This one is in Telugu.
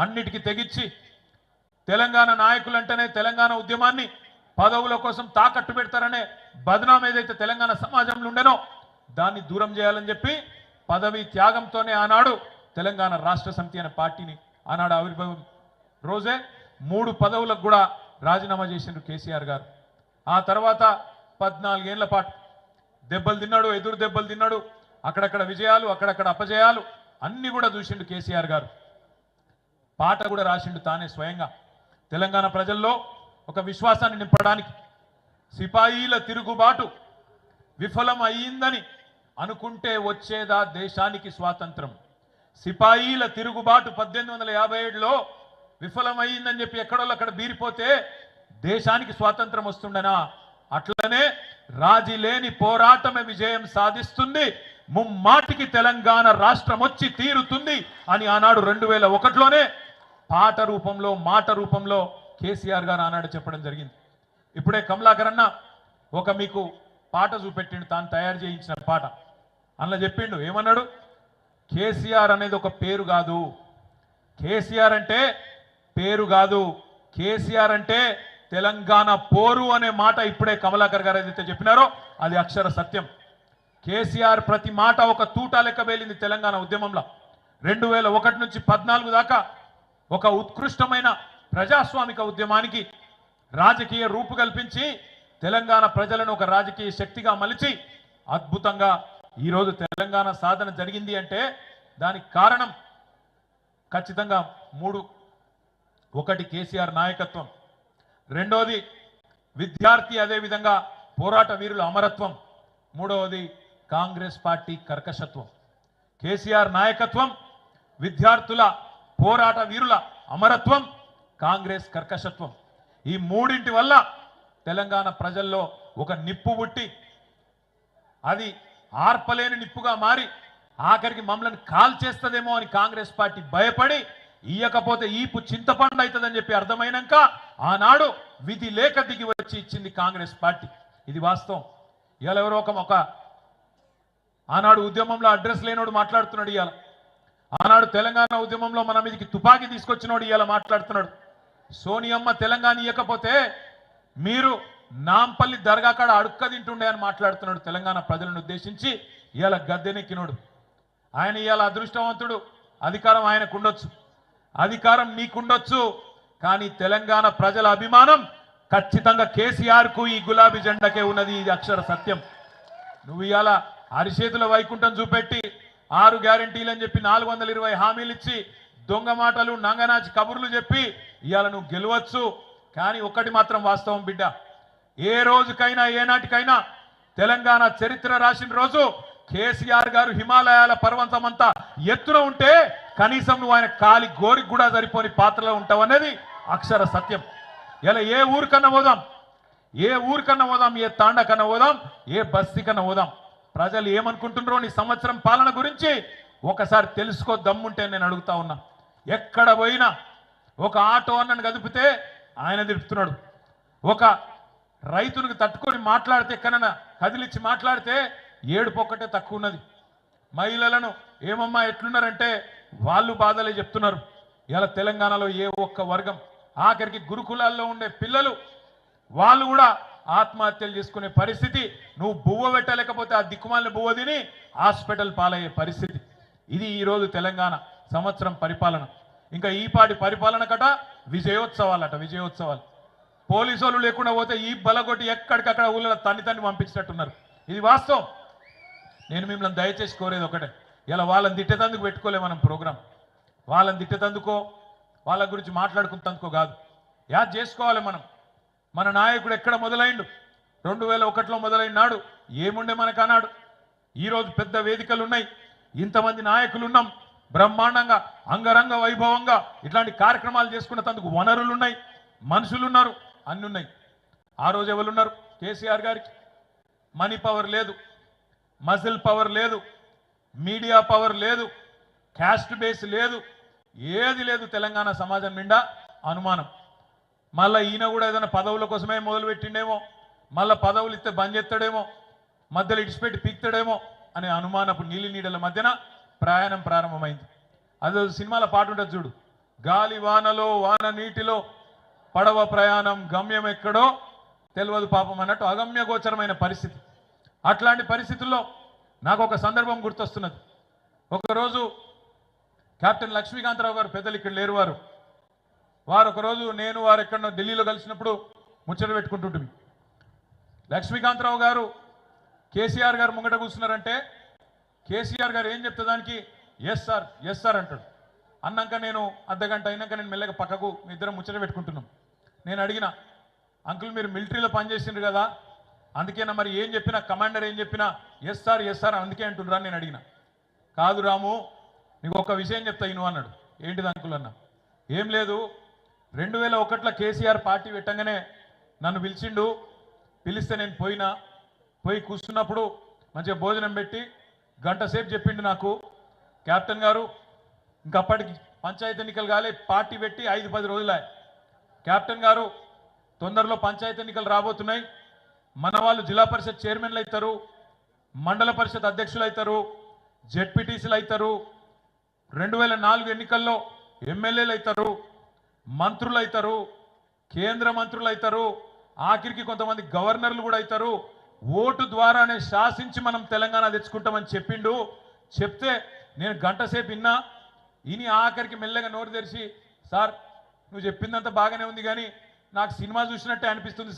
అన్నిటికీ తెగించి తెలంగాణ నాయకులంటేనే తెలంగాణ ఉద్యమాన్ని పదవుల కోసం తాకట్టు పెడతారనే బదనాం ఏదైతే తెలంగాణ సమాజంలో ఉండేనో దాన్ని దూరం చేయాలని చెప్పి పదవి త్యాగంతోనే ఆనాడు తెలంగాణ రాష్ట్ర సమితి అనే పార్టీని ఆనాడు ఆవిర్భావం రోజే 3 పదవులకు కూడా రాజీనామా చేసిండ్రు కేసీఆర్ గారు. ఆ తర్వాత 14 ఏళ్ల పాటు దెబ్బలు తిన్నాడు, ఎదురు దెబ్బలు తిన్నాడు, అక్కడక్కడ విజయాలు, అక్కడక్కడ అపజయాలు అన్ని కూడా చూసిండు కేసీఆర్ గారు. పాట కూడా రాసిండు తానే స్వయంగా. తెలంగాణ ప్రజల్లో ఒక విశ్వాసాన్ని నింపడానికి సిపాయిల తిరుగుబాటు విఫలం అయ్యిందని అనుకుంటే వచ్చేదా దేశానికి స్వాతంత్రం. సిపాయిల తిరుగుబాటు 1857లో విఫలమైందని చెప్పి ఎక్కడోళ్ళు అక్కడ బీరిపోతే దేశానికి స్వాతంత్రం వస్తుండనా? అట్లనే రాజీ లేని పోరాటమే విజయం సాధిస్తుంది, ముమ్మాటికి తెలంగాణ రాష్ట్రం వచ్చి తీరుతుంది అని ఆనాడు 2001లోనే పాట రూపంలో మాట రూపంలో కేసీఆర్ గారు ఆనాడు చెప్పడం జరిగింది. ఇప్పుడే కమలాకర్ అన్న ఒక మీకు పాట చూపెట్టిండు, తాను తయారు చేయించిన పాట. అందులో చెప్పిండు, ఏమన్నాడు? కేసీఆర్ అనేది ఒక పేరు కాదు, కేసీఆర్ అంటే పేరు కాదు, కేసీఆర్ అంటే తెలంగాణ పోరు అనే మాట ఇప్పుడే కమలాకర్ గారు ఏదైతే చెప్పినారో అది అక్షర సత్యం. కేసీఆర్ ప్రతి మాట ఒక తూటా లెక్క వేలింది తెలంగాణ ఉద్యమంలో. 2001 నుంచి 14 దాకా ఒక ఉత్కృష్టమైన ప్రజాస్వామిక ఉద్యమానికి రాజకీయ రూపు కల్పించి తెలంగాణ ప్రజలను ఒక రాజకీయ శక్తిగా మలిచి అద్భుతంగా ఈరోజు తెలంగాణ సాధన జరిగింది అంటే దానికి కారణం ఖచ్చితంగా 3. ఒకటి కేసీఆర్ నాయకత్వం, రెండోది విద్యార్థి అదేవిధంగా పోరాట వీరుల అమరత్వం, మూడవది కాంగ్రెస్ పార్టీ కర్కశత్వం. కేసీఆర్ నాయకత్వం, విద్యార్థుల పోరాట వీరుల అమరత్వం, కాంగ్రెస్ కర్కశత్వం, ఈ మూడింటి వల్ల తెలంగాణ ప్రజల్లో ఒక నిప్పు పుట్టి అది ఆర్పలేని నిప్పుగా మారి ఆఖరికి మమ్మల్ని కాల్చేస్తుందేమో అని కాంగ్రెస్ పార్టీ భయపడి ఇయ్యకపోతే ఈపు చింతపండు అవుతుందని చెప్పి అర్థమైనాక ఆనాడు విధి లేక దిగి వచ్చి ఇచ్చింది కాంగ్రెస్ పార్టీ. ఇది వాస్తవం. ఇవాళ ఎవరో ఒక ఆనాడు ఉద్యమంలో అడ్రస్ లేనోడు మాట్లాడుతున్నాడు. ఇవాళ ఆనాడు తెలంగాణ ఉద్యమంలో మన మీదకి తుపాకీ తీసుకొచ్చినోడు ఇవాళ మాట్లాడుతున్నాడు. సోనియమ్మ తెలంగాణ ఇయ్యకపోతే మీరు నాంపల్లి దర్గా కాడ అడుక్క తింటుండే అని మాట్లాడుతున్నాడు తెలంగాణ ప్రజలను ఉద్దేశించి. ఇవాళ గద్దెనెక్కినోడు ఆయన ఇవాళ అదృష్టవంతుడు. అధికారం ఆయనకు ఉండొచ్చు, అధికారం నీకుండొచ్చు, కానీ తెలంగాణ ప్రజల అభిమానం ఖచ్చితంగా కేసీఆర్ కు ఈ గులాబీ జెండాకే ఉన్నది. ఇది అక్షర సత్యం. నువ్వు ఇవాళ అరిచేతుల వైకుంఠం చూపెట్టి 6 గ్యారెంటీలు అని చెప్పి 420 హామీలు ఇచ్చి దొంగ మాటలు నంగనాచి కబుర్లు చెప్పి ఇవాళ నువ్వు గెలవచ్చు. కానీ ఒక్కటి మాత్రం వాస్తవం బిడ్డ, ఏ రోజుకైనా ఏనాటికైనా తెలంగాణ చరిత్ర రాసిన రోజు కేసీఆర్ గారు హిమాలయాల పర్వతమంతా ఎత్తున ఉంటే కనీసం నువ్వు ఆయన కాలి గోరికి కూడా సరిపోని పాత్రలో ఉంటావు అనేది అక్షర సత్యం. ఇలా ఏ ఊరికన్నా పోదాం, ఏ ఊరికన్నా పోదాం, ఏ తాండ కన్నా పోదాం, ఏ బస్తీ కన్నా పోదాం, ప్రజలు ఏమనుకుంటున్నారో నీ సంవత్సరం పాలన గురించి ఒకసారి తెలుసుకో దమ్ముంటే నేను అడుగుతా ఉన్నా. ఎక్కడ పోయినా ఒక ఆటో అన్నను కదిపితే ఆయన తిప్పుతున్నాడు, ఒక రైతునికి తట్టుకొని మాట్లాడితే ఎక్కడన్నా కదిలిచ్చి మాట్లాడితే ఏడుపొక్కటే తక్కువ ఉన్నది. మహిళలను ఏమమ్మా ఎట్లున్నారంటే వాళ్ళు బాధలే చెప్తున్నారు. ఇలా తెలంగాణలో ఏ ఒక్క వర్గం, ఆఖరికి గురుకులాల్లో ఉండే పిల్లలు వాళ్ళు కూడా ఆత్మహత్యలు చేసుకునే పరిస్థితి, నువ్వు బువ్వ పెట్టలేకపోతే ఆ దిక్కుమాలిన బువ్వ తిని హాస్పిటల్ పాలయ్యే పరిస్థితి. ఇది ఈరోజు తెలంగాణ సంవత్సరం పరిపాలన. ఇంకా ఈపాటి పరిపాలన కట విజయోత్సవాలట, విజయోత్సవాలు. పోలీసు వాళ్ళు లేకుండా పోతే ఈ బలగొట్టి ఎక్కడికక్కడ ఊళ్ళో తన్ని పంపించినట్టున్నారు. ఇది వాస్తవం. నేను మిమ్మల్ని దయచేసి కోరేది ఒకటే, ఇలా వాళ్ళని తిట్టేతందుకు పెట్టుకోలే మనం ప్రోగ్రాం. వాళ్ళని తిట్టేతందుకో వాళ్ళ గురించి మాట్లాడుకుంటందుకో కాదు, యాద్ చేసుకోవాలి మనం. మన నాయకుడు ఎక్కడ మొదలైండు? 2001లో మొదలైనాడు. ఏముండే మనకు అన్నాడు. ఈరోజు పెద్ద వేదికలు ఉన్నాయి, ఇంతమంది నాయకులు ఉన్నాం, బ్రహ్మాండంగా అంగరంగ వైభవంగా ఇట్లాంటి కార్యక్రమాలు చేసుకునేందుకు వనరులు ఉన్నాయి, మనుషులు ఉన్నారు, అన్ని ఉన్నాయి. ఆ రోజు ఎవరున్నారు? కేసీఆర్ గారికి మనీ పవర్ లేదు, మజిల్ పవర్ లేదు, మీడియా పవర్ లేదు, క్యాస్ట్ బేస్ లేదు, ఏది లేదు. తెలంగాణ సమాజం నిండా అనుమానం. మళ్ళీ ఈయన కూడా ఏదైనా పదవుల కోసమే మొదలుపెట్టిండేమో, మళ్ళీ పదవులు ఇస్తే బంద్ చేస్తాడేమో, మధ్యలో ఇడిచిపెట్టి పీక్తాడేమో అనే అనుమానపు నీలి నీడల మధ్యన ప్రయాణం ప్రారంభమైంది. అదే సినిమాల పాట ఉంటుంది చూడు, గాలి వానలో వాన నీటిలో పడవ ప్రయాణం గమ్యం ఎక్కడో తెలియదు పాపం అన్నట్టు అగమ్య గోచరమైన పరిస్థితి. అట్లాంటి పరిస్థితుల్లో నాకు ఒక సందర్భం గుర్తొస్తున్నది. ఒకరోజు కెప్టెన్ లక్ష్మీకాంతరావు గారు, పెద్దలు ఇక్కడ లేరు, వారు ఒకరోజు నేను వారు ఎక్కడో ఢిల్లీలో కలిసినప్పుడు ముచ్చట పెట్టుకుంటుంటుంది. లక్ష్మీకాంతరావు గారు కేసీఆర్ గారు ముంగట కూర్చున్నారంటే కేసీఆర్ గారు ఏం చెప్తే దానికి ఎస్ సార్ అంటాడు. అన్నాక నేను అర్ధగంట అయినాక నేను మెల్లగా పక్కకు ఇద్దరం ముచ్చట పెట్టుకుంటున్నాం. నేను అడిగిన, అంకుల్ మీరు మిలిటరీలో పనిచేసిండ్రు కదా, అందుకేనా మరి ఏం చెప్పినా కమాండర్ ఏం చెప్పినా ఎస్ సార్ అందుకే అంటుండ్రా నేను అడిగిన. కాదు రాము, నీకు ఒక విషయం చెప్తా ఇను అన్నాడు. ఏంటిది అంకుల్ అన్న? ఏం లేదు, 2001లో కేసీఆర్ పార్టీ పెట్టంగానే నన్ను పిలిచిండు. పిలిస్తే నేను పోయి కూర్చున్నప్పుడు మంచిగా భోజనం పెట్టి గంట సేపు చెప్పిండు నాకు, కెప్టెన్ గారు ఇంకప్పటికి పంచాయతీ ఎన్నికలు కాలే, పార్టీ పెట్టి 5-10 రోజులే. కెప్టెన్ గారు తొందరలో పంచాయతీ ఎన్నికలు రాబోతున్నాయి, మన వాళ్ళు జిల్లా పరిషత్ చైర్మన్లు అవుతారు, మండల పరిషత్ అధ్యక్షులు అవుతారు, జెడ్పీటీసీలు అవుతారు, 2004 ఎన్నికల్లో ఎమ్మెల్యేలు అవుతారు, మంత్రులు అవుతారు, కేంద్ర మంత్రులు అవుతారు, ఆఖరికి కొంతమంది గవర్నర్లు కూడా అవుతారు. ఓటు ద్వారానే శాసించి మనం తెలంగాణ తెచ్చుకుంటామని చెప్పిండు. చెప్తే నేను గంట సేపు ఇని ఆఖరికి మెల్లగా నోరు తెరిచి, సార్ నువ్వు చెప్పిందంతా బాగానే ఉంది కానీ నాకు సినిమా చూసినట్టే అనిపిస్తుంది సార్